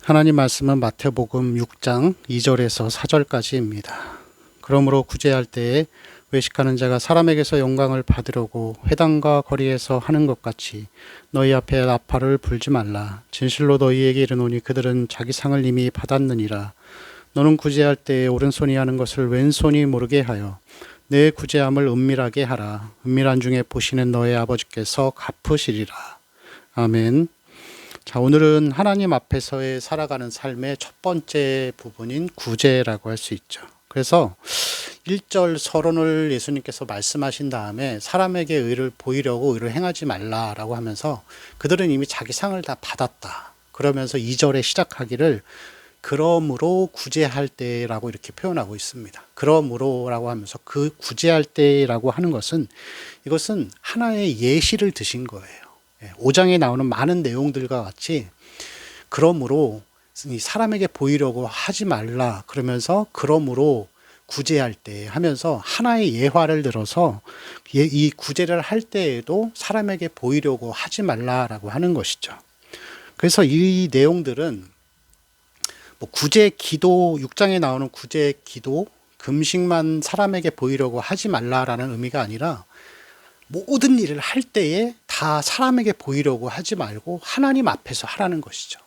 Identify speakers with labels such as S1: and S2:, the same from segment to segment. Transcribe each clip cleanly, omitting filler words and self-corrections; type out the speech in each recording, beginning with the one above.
S1: 하나님 말씀은 마태복음 6장 2절에서 4절까지입니다. 그러므로 구제할 때에 외식하는 자가 사람에게서 영광을 받으려고 회당과 거리에서 하는 것 같이 너희 앞에 나팔을 불지 말라. 진실로 너희에게 이르노니 그들은 자기 상을 이미 받았느니라. 너는 구제할 때에 오른손이 하는 것을 왼손이 모르게 하여 내 구제함을 은밀하게 하라. 은밀한 중에 보시는 너의 아버지께서 갚으시리라. 아멘. 자, 오늘은 하나님 앞에서의 살아가는 삶의 첫 번째 부분인 구제라고 할 수 있죠. 그래서 1절 서론을 예수님께서 말씀하신 다음에 사람에게 의를 보이려고 의를 행하지 말라라고 하면서 그들은 이미 자기 상을 다 받았다. 그러면서 2절에 시작하기를 그러므로 구제할 때라고 이렇게 표현하고 있습니다. 그러므로라고 하면서 그 구제할 때라고 하는 것은 이것은 하나의 예시를 드신 거예요. 5장에 나오는 많은 내용들과 같이 그러므로 사람에게 보이려고 하지 말라 그러면서 그러므로 구제할 때 하면서 하나의 예화를 들어서 이 구제를 할 때에도 사람에게 보이려고 하지 말라라고 하는 것이죠. 그래서 이 내용들은 구제 기도 6장에 나오는 구제 기도 금식만 사람에게 보이려고 하지 말라라는 의미가 아니라 모든 일을 할 때에 다 사람에게 보이려고 하지 말고 하나님 앞에서 하라는 것이죠.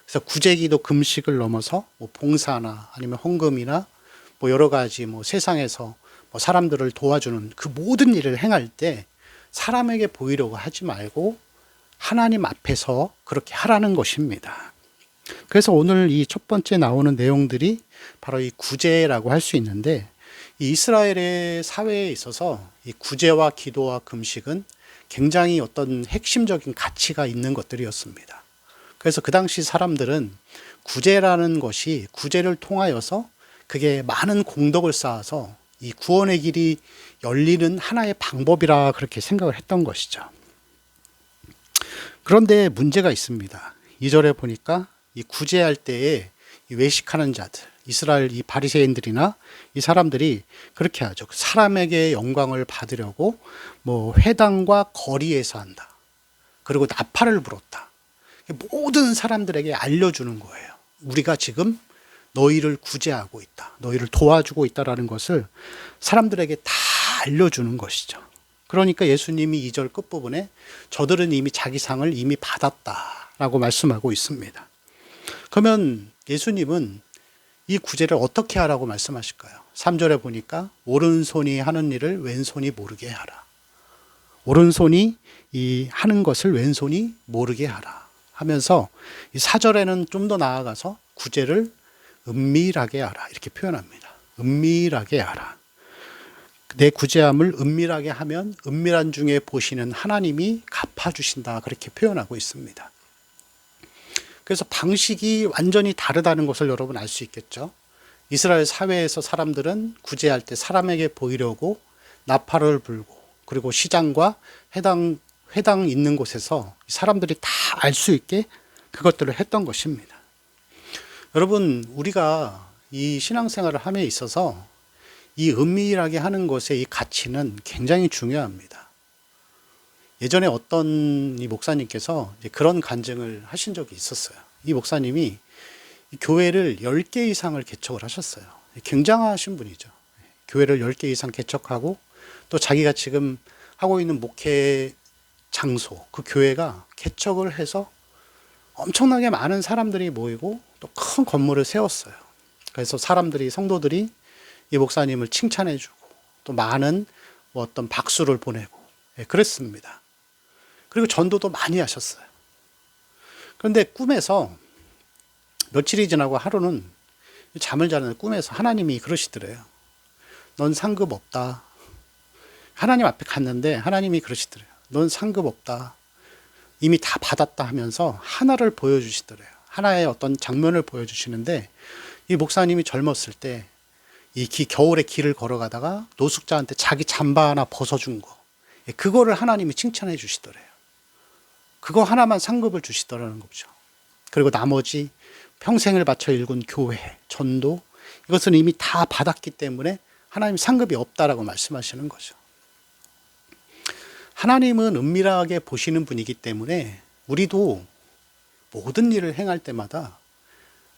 S1: 그래서 구제기도 금식을 넘어서 봉사나 아니면 헌금이나 여러 가지 세상에서 사람들을 도와주는 그 모든 일을 행할 때 사람에게 보이려고 하지 말고 하나님 앞에서 그렇게 하라는 것입니다. 그래서 오늘 이 첫 번째 나오는 내용들이 바로 이 구제라고 할 수 있는데 이 이스라엘의 사회에 있어서 이 구제와 기도와 금식은 굉장히 어떤 핵심적인 가치가 있는 것들이었습니다. 그래서 그 당시 사람들은 구제라는 것이 구제를 통하여서 그게 많은 공덕을 쌓아서 이 구원의 길이 열리는 하나의 방법이라 그렇게 생각을 했던 것이죠. 그런데 문제가 있습니다. 2절에 보니까 이 구제할 때에 이 외식하는 자들, 이스라엘 이 바리새인들이나 이 사람들이 그렇게 하죠. 사람에게 영광을 받으려고 회당과 거리에서 한다. 그리고 나팔을 불었다. 모든 사람들에게 알려주는 거예요. 우리가 지금 너희를 구제하고 있다. 너희를 도와주고 있다라는 것을 사람들에게 다 알려주는 것이죠. 그러니까 예수님이 2절 끝부분에 저들은 이미 자기 상을 이미 받았다라고 말씀하고 있습니다. 그러면 예수님은 이 구제를 어떻게 하라고 말씀하실까요? 3절에 보니까 오른손이 하는 일을 왼손이 모르게 하라. 오른손이 이 하는 것을 왼손이 모르게 하라 하면서 이 4절에는 좀 더 나아가서 구제를 은밀하게 하라 이렇게 표현합니다. 은밀하게 하라. 내 구제함을 은밀하게 하면 은밀한 중에 보시는 하나님이 갚아주신다 그렇게 표현하고 있습니다. 그래서 방식이 완전히 다르다는 것을 여러분 알 수 있겠죠. 이스라엘 사회에서 사람들은 구제할 때 사람에게 보이려고 나팔을 불고 그리고 시장과 회당 있는 곳에서 사람들이 다 알 수 있게 그것들을 했던 것입니다. 여러분 우리가 이 신앙생활을 함에 있어서 이 은밀하게 하는 것의 이 가치는 굉장히 중요합니다. 예전에 어떤 이 목사님께서 그런 간증을 하신 적이 있었어요. 이 목사님이 교회를 10개 이상을 개척을 하셨어요. 굉장하신 분이죠. 교회를 10개 이상 개척하고 또 자기가 지금 하고 있는 목회 장소, 그 교회가 개척을 해서 엄청나게 많은 사람들이 모이고 또 큰 건물을 세웠어요. 그래서 성도들이 이 목사님을 칭찬해주고 또 많은 어떤 박수를 보내고 그랬습니다. 그리고 전도도 많이 하셨어요. 그런데 꿈에서 며칠이 지나고 하루는 잠을 자는 꿈에서 하나님이 그러시더래요. 넌 상급 없다. 하나님 앞에 갔는데 하나님이 그러시더래요. 넌 상급 없다. 이미 다 받았다 하면서 하나를 보여주시더래요. 하나의 어떤 장면을 보여주시는데 이 목사님이 젊었을 때 이 겨울에 길을 걸어가다가 노숙자한테 자기 잠바 하나 벗어준 거. 그거를 하나님이 칭찬해 주시더래요. 그거 하나만 상급을 주시더라는 거죠. 그리고 나머지 평생을 바쳐 일군 교회, 전도 이것은 이미 다 받았기 때문에 하나님 상급이 없다라고 말씀하시는 거죠. 하나님은 은밀하게 보시는 분이기 때문에 우리도 모든 일을 행할 때마다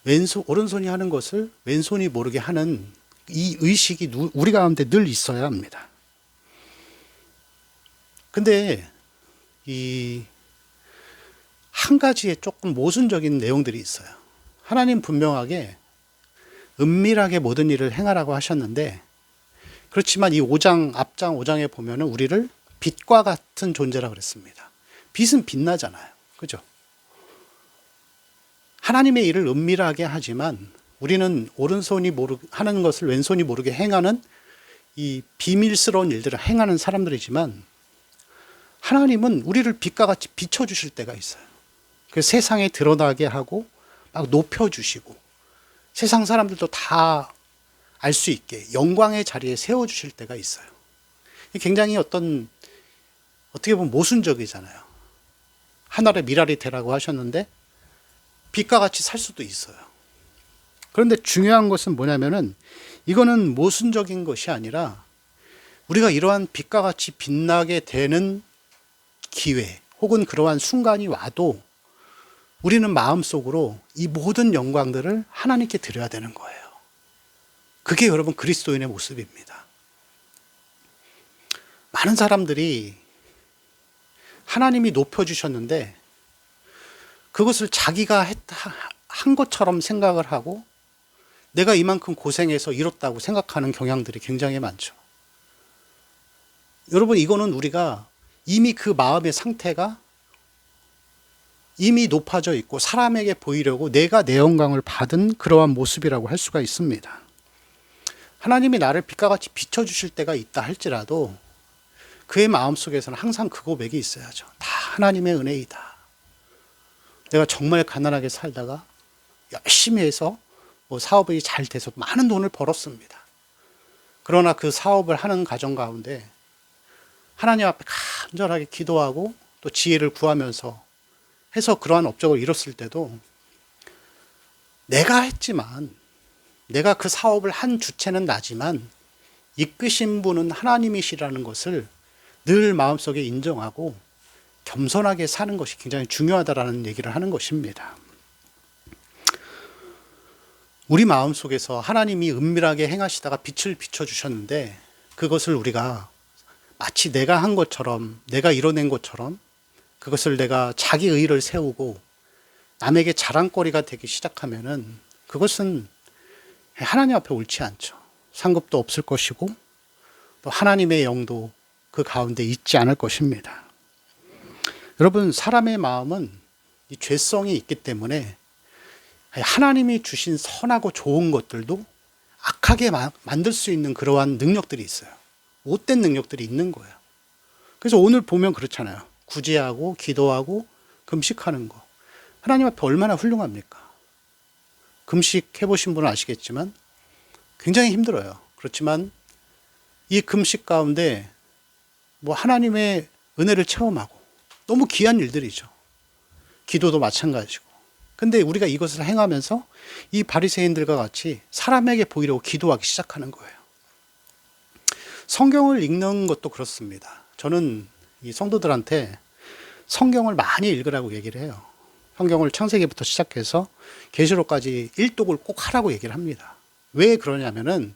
S1: 오른손이 하는 것을 왼손이 모르게 하는 이 의식이 우리 가운데 늘 있어야 합니다. 근데 이 한 가지에 조금 모순적인 내용들이 있어요. 하나님 분명하게 은밀하게 모든 일을 행하라고 하셨는데, 그렇지만 이 5장, 앞장 5장에 보면은 우리를 빛과 같은 존재라 그랬습니다. 빛은 빛나잖아요. 그죠? 하나님의 일을 은밀하게 하지만 우리는 오른손이 하는 것을 왼손이 모르게 행하는 이 비밀스러운 일들을 행하는 사람들이지만, 하나님은 우리를 빛과 같이 비춰주실 때가 있어요. 그 세상에 드러나게 하고 막 높여주시고 세상 사람들도 다 알 수 있게 영광의 자리에 세워주실 때가 있어요. 굉장히 어떻게 보면 모순적이잖아요. 하늘의 미랄이 되라고 하셨는데 빛과 같이 살 수도 있어요. 그런데 중요한 것은 뭐냐면은, 이거는 모순적인 것이 아니라 우리가 이러한 빛과 같이 빛나게 되는 기회 혹은 그러한 순간이 와도 우리는 마음속으로 이 모든 영광들을 하나님께 드려야 되는 거예요. 그게 여러분 그리스도인의 모습입니다. 많은 사람들이 하나님이 높여주셨는데 그것을 자기가 한 것처럼 생각을 하고 내가 이만큼 고생해서 이뤘다고 생각하는 경향들이 굉장히 많죠. 여러분, 이거는 우리가 이미 그 마음의 상태가 이미 높아져 있고 사람에게 보이려고 내가 내 영광을 받은 그러한 모습이라고 할 수가 있습니다. 하나님이 나를 빛과 같이 비춰주실 때가 있다 할지라도 그의 마음속에서는 항상 그 고백이 있어야죠. 다 하나님의 은혜이다. 내가 정말 가난하게 살다가 열심히 해서 사업이 잘 돼서 많은 돈을 벌었습니다. 그러나 그 사업을 하는 과정 가운데 하나님 앞에 간절하게 기도하고 또 지혜를 구하면서 해서 그러한 업적을 이뤘을 때도 내가 했지만, 내가 그 사업을 한 주체는 나지만 이끄신 분은 하나님이시라는 것을 늘 마음속에 인정하고 겸손하게 사는 것이 굉장히 중요하다라는 얘기를 하는 것입니다. 우리 마음속에서 하나님이 은밀하게 행하시다가 빛을 비춰주셨는데 그것을 우리가 마치 내가 한 것처럼, 내가 이뤄낸 것처럼 그것을 내가 자기 의의를 세우고 남에게 자랑거리가 되기 시작하면은 그것은 하나님 앞에 옳지 않죠. 상급도 없을 것이고 또 하나님의 영도 그 가운데 있지 않을 것입니다. 여러분, 사람의 마음은 이 죄성이 있기 때문에 하나님이 주신 선하고 좋은 것들도 악하게 만들 수 있는 그러한 능력들이 있어요. 못된 능력들이 있는 거예요. 그래서 오늘 보면 그렇잖아요. 구제하고 기도하고 금식하는 거. 하나님 앞에 얼마나 훌륭합니까? 금식 해보신 분은 아시겠지만 굉장히 힘들어요. 그렇지만 이 금식 가운데 하나님의 은혜를 체험하고 너무 귀한 일들이죠. 기도도 마찬가지고. 근데 우리가 이것을 행하면서 이 바리새인들과 같이 사람에게 보이려고 기도하기 시작하는 거예요. 성경을 읽는 것도 그렇습니다. 저는 이 성도들한테 성경을 많이 읽으라고 얘기를 해요. 성경을 창세기부터 시작해서 계시록까지 일독을 꼭 하라고 얘기를 합니다. 왜 그러냐면은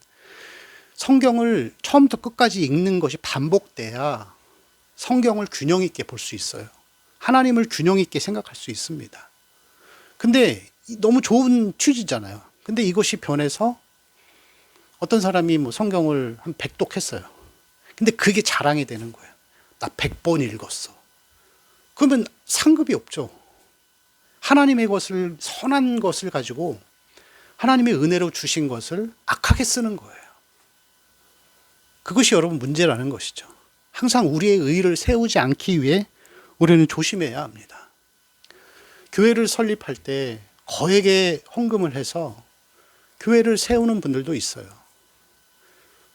S1: 성경을 처음부터 끝까지 읽는 것이 반복돼야 성경을 균형 있게 볼 수 있어요. 하나님을 균형 있게 생각할 수 있습니다. 근데 너무 좋은 취지잖아요. 근데 이것이 변해서 어떤 사람이 성경을 한 100독 했어요. 근데 그게 자랑이 되는 거예요. 나 100번 읽었어. 그러면 상급이 없죠. 하나님의 것을, 선한 것을 가지고 하나님의 은혜로 주신 것을 악하게 쓰는 거예요. 그것이 여러분 문제라는 것이죠. 항상 우리의 의의를 세우지 않기 위해 우리는 조심해야 합니다. 교회를 설립할 때 거액의 헌금을 해서 교회를 세우는 분들도 있어요.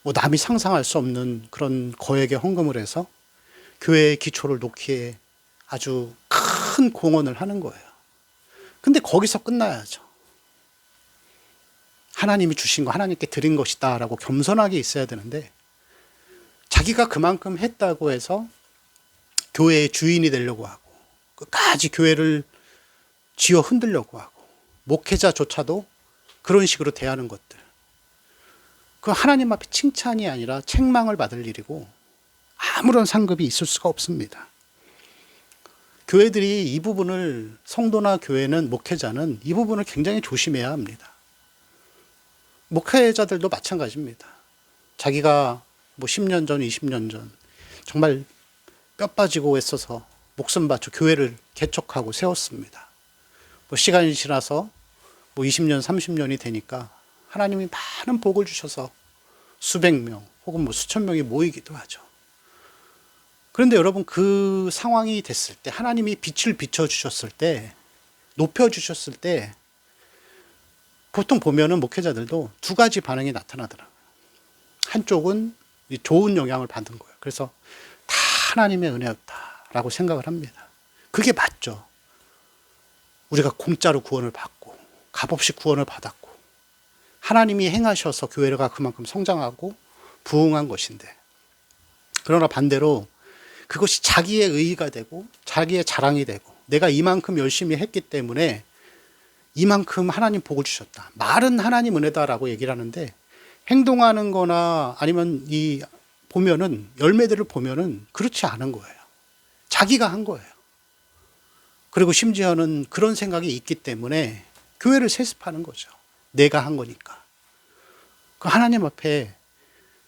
S1: 남이 상상할 수 없는 그런 거액의 헌금을 해서 교회의 기초를 놓기에 아주 큰 공헌을 하는 거예요. 근데 거기서 끝나야죠. 하나님이 주신 거 하나님께 드린 것이다 라고 겸손하게 있어야 되는데, 자기가 그만큼 했다고 해서 교회의 주인이 되려고 하고 끝까지 교회를 쥐어 흔들려고 하고 목회자조차도 그런 식으로 대하는 것들. 그 하나님 앞에 칭찬이 아니라 책망을 받을 일이고 아무런 상급이 있을 수가 없습니다. 교회들이 이 부분을, 성도나 교회는, 목회자는 이 부분을 굉장히 조심해야 합니다. 목회자들도 마찬가지입니다. 자기가 뭐 10년 전, 20년 전 정말 뼈 빠지고 애써서 목숨 바쳐 교회를 개척하고 세웠습니다. 뭐 시간이 지나서 뭐 20년, 30년이 되니까 하나님이 많은 복을 주셔서 수백 명 혹은 뭐 수천 명이 모이기도 하죠. 그런데 여러분, 그 상황이 됐을 때, 하나님이 빛을 비춰주셨을 때, 높여주셨을 때, 보통 보면은 목회자들도 두 가지 반응이 나타나더라고요. 한쪽은 좋은 영향을 받은 거예요. 그래서 다 하나님의 은혜였다라고 생각을 합니다. 그게 맞죠. 우리가 공짜로 구원을 받고, 값없이 구원을 받았고, 하나님이 행하셔서 교회가 그만큼 성장하고 부흥한 것인데, 그러나 반대로 그것이 자기의 의의가 되고 자기의 자랑이 되고 내가 이만큼 열심히 했기 때문에 이만큼 하나님 복을 주셨다. 말은 하나님 은혜다라고 얘기를 하는데 행동하는 거나 아니면 보면은 열매들을 보면은 그렇지 않은 거예요. 자기가 한 거예요. 그리고 심지어는 그런 생각이 있기 때문에 교회를 세습하는 거죠. 내가 한 거니까. 그 하나님 앞에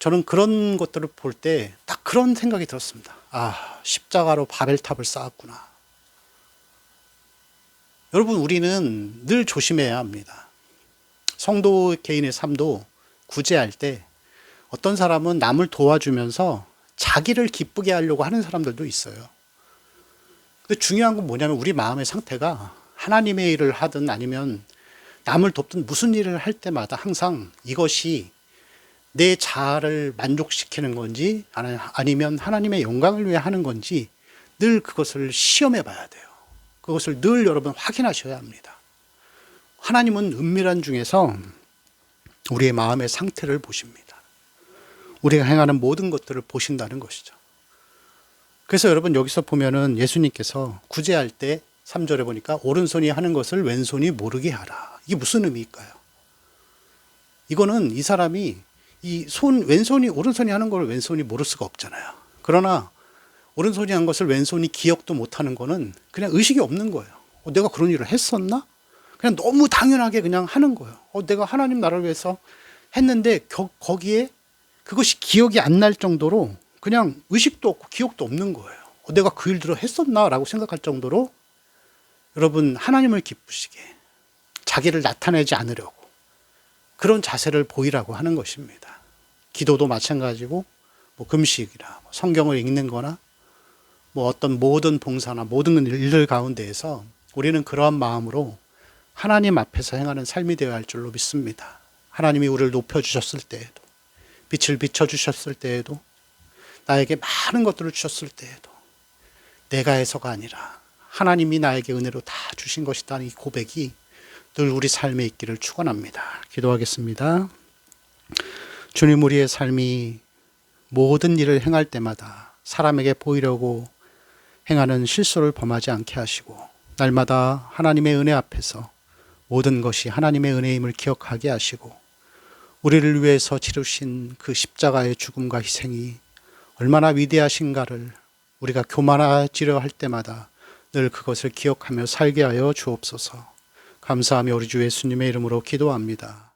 S1: 저는 그런 것들을 볼 때 딱 그런 생각이 들었습니다. 아, 십자가로 바벨탑을 쌓았구나. 여러분, 우리는 늘 조심해야 합니다. 성도 개인의 삶도 구제할 때 어떤 사람은 남을 도와주면서 자기를 기쁘게 하려고 하는 사람들도 있어요. 근데 중요한 건 뭐냐면 우리 마음의 상태가 하나님의 일을 하든 아니면 남을 돕든 무슨 일을 할 때마다 항상 이것이 내 자아를 만족시키는 건지 아니면 하나님의 영광을 위해 하는 건지 늘 그것을 시험해 봐야 돼요. 그것을 늘 여러분 확인하셔야 합니다. 하나님은 은밀한 중에서 우리의 마음의 상태를 보십니다. 우리가 행하는 모든 것들을 보신다는 것이죠. 그래서 여러분 여기서 보면은 예수님께서 구제할 때 3절에 보니까 오른손이 하는 것을 왼손이 모르게 하라. 이게 무슨 의미일까요? 이거는 이 사람이 왼손이 오른손이 하는 걸 왼손이 모를 수가 없잖아요. 그러나 오른손이 한 것을 왼손이 기억도 못하는 거는 그냥 의식이 없는 거예요. 내가 그런 일을 했었나? 그냥 너무 당연하게 그냥 하는 거예요. 내가 하나님 나라를 위해서 했는데 거기에 그것이 기억이 안 날 정도로 그냥 의식도 없고 기억도 없는 거예요. 내가 그 일들을 했었나? 라고 생각할 정도로 여러분 하나님을 기쁘시게 자기를 나타내지 않으려고 그런 자세를 보이라고 하는 것입니다. 기도도 마찬가지고 뭐 금식이나 성경을 읽는 거나 뭐 어떤 모든 봉사나 모든 일들 가운데에서 우리는 그러한 마음으로 하나님 앞에서 행하는 삶이 되어야 할 줄로 믿습니다. 하나님이 우리를 높여주셨을 때에도 빛을 비춰주셨을 때에도 나에게 많은 것들을 주셨을 때에도 내가 해서가 아니라 하나님이 나에게 은혜로 다 주신 것이다. 이 고백이 늘 우리 삶에 있기를 축원합니다. 기도하겠습니다. 주님, 우리의 삶이 모든 일을 행할 때마다 사람에게 보이려고 행하는 실수를 범하지 않게 하시고 날마다 하나님의 은혜 앞에서 모든 것이 하나님의 은혜임을 기억하게 하시고 우리를 위해서 치르신 그 십자가의 죽음과 희생이 얼마나 위대하신가를 우리가 교만하지려 할 때마다 늘 그것을 기억하며 살게 하여 주옵소서. 감사하며 우리 주 예수님의 이름으로 기도합니다.